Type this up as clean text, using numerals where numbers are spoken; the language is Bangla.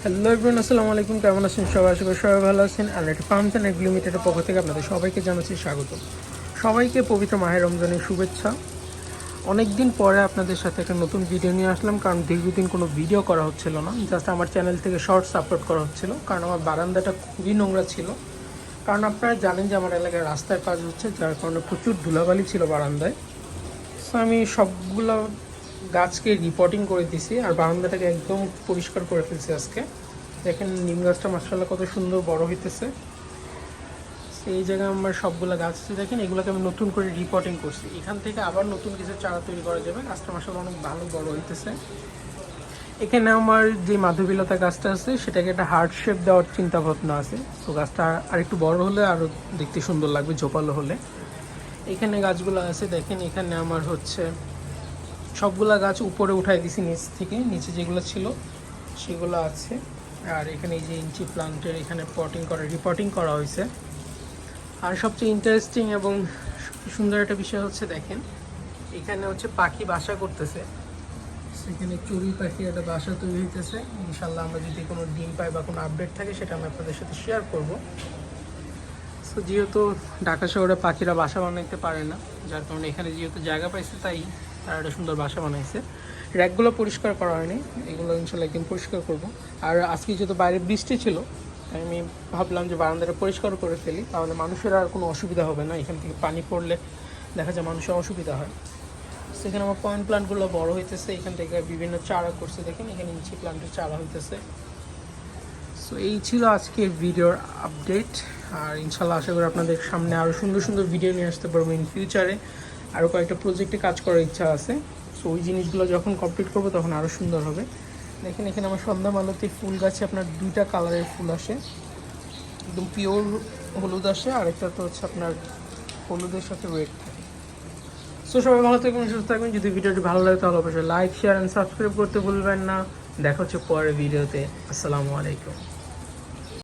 হ্যালো এভরিওয়ান, আসসালামু আলাইকুম। কেমন আছেন সবাই? আশা করি সবাই ভালো আছেন। আর একটা ফার্মস অ্যান্ড এগ্রি লিমিটেডের পক্ষ থেকে আপনাদের সবাইকে জানাচ্ছি স্বাগত। সবাইকে পবিত্র মাহে রমজানের শুভেচ্ছা। অনেক দিন পরে আপনাদের সাথে একটা নতুন ভিডিও নিয়ে আসলাম, কারণ দীর্ঘদিন কোনো ভিডিও করা হচ্ছিল না। জাস্ট আমার চ্যানেল থেকে শর্টস আপলোড করা হচ্ছিল, কারণ আমার বারান্দাটা খুবই নোংরা ছিল। কারণ আপনারা জানেন যে আমার এলাকায় রাস্তার কাজ হচ্ছে, যার কারণে প্রচুর ধুলাবালি ছিল বারান্দায়। সো আমি সবগুলো গাছকে রিপোর্টিং করে দিছি আর বারান্দাটাকে একদম পরিষ্কার করে ফেলছি আজকে। দেখেন নিম গাছটা মাশাআল্লাহ কত সুন্দর বড় হইতেছে। এই জায়গায় আমার সবগুলো গাছ আছে, দেখেন এগুলোকে আমি নতুন করে রিপোর্টিং করছি। এখান থেকে আবার নতুন কিছু চারা তৈরি করা যাবে। গাছটা মাশাআল্লাহ অনেক ভালো বড় হইতেছে। এখানে আমার যে মাধবীলতা গাছটা আছে সেটাকে একটা হার্ট শেপ দেওয়ার চিন্তা ভাবনা আছে। তো গাছটা আর একটু বড় হলে আরও দেখতে সুন্দর লাগবে, ঝোপালো হলে। এখানে গাছগুলো আছে দেখেন, এখানে আমার হচ্ছে সবগুলা গাছ উপরে উঠাই দিছি নিচ থেকে, নিচে যেগুলো ছিল সেগুলো আছে। আর এখানে এই যে ইঞ্চি প্লান্টের এখানে রিপোর্টিং করা হয়েছে। আর সবচেয়ে ইন্টারেস্টিং এবং সুন্দর একটা বিষয় হচ্ছে দেখেন, এখানে হচ্ছে পাখি বাসা করতেছে। সেখানে চড়ুই পাখি একটা বাসা তৈরি হইতেছে। ইনশাল্লাহ আমরা যদি কোনো ডিম পাই বা কোনো আপডেট থাকে সেটা আমি আপনাদের সাথে শেয়ার করব। তো যেহেতু ঢাকা শহরে পাখিরা বাসা বানাইতে পারে না, যার কারণে এখানে যেহেতু জায়গা পাইছে তাই তারা একটা সুন্দর বাসা বানাইছে। র্যাকগুলো পরিষ্কার করা হয়নি, এগুলো ইনশাল্লাহ একদিন পরিষ্কার করব। আর আজকে যেহেতু বাইরে বৃষ্টি ছিল, তাই আমি ভাবলাম যে বারান্দাটা পরিষ্কার করে ফেলি, তাহলে মানুষের আর কোনো অসুবিধা হবে না। এখান থেকে পানি পড়লে দেখা যায় মানুষের অসুবিধা হয়। সেখানে আমার পয়েন্ট প্লান্টগুলো বড় হইতেছে, এখান থেকে বিভিন্ন চারা করছে দেখেন, এখানে ইঞ্চি প্লান্টের চারা হইতেছে। সো এই ছিল আজকের ভিডিওর আপডেট। আর ইনশাল্লাহ আশা করি আপনাদের সামনে আরও সুন্দর সুন্দর ভিডিও নিয়ে আসতে পারবো ইন ফিউচারে। আরও কয়েকটা প্রজেক্টে কাজ করার ইচ্ছা আছে। সো ওই জিনিসগুলো যখন কমপ্লিট করবো তখন আরও সুন্দর হবে। দেখেন এখানে আমার সন্ধ্যা মালতী ফুল গাছে আপনার দুইটা কালারের ফুল আসে, একদম পিওর হলুদ আসে, আরেকটা তো হচ্ছে আপনার হলুদের সাথে রেড থাকে। সো সবাই ভালো থাকবেন, সুস্থ থাকবেন। যদি ভিডিওটি ভালো লাগে তাহলে অবশ্যই লাইক, শেয়ার অ্যান্ড সাবস্ক্রাইব করতে ভুলবেন না। দেখা হচ্ছে পরের ভিডিওতে। আসসালামু আলাইকুম।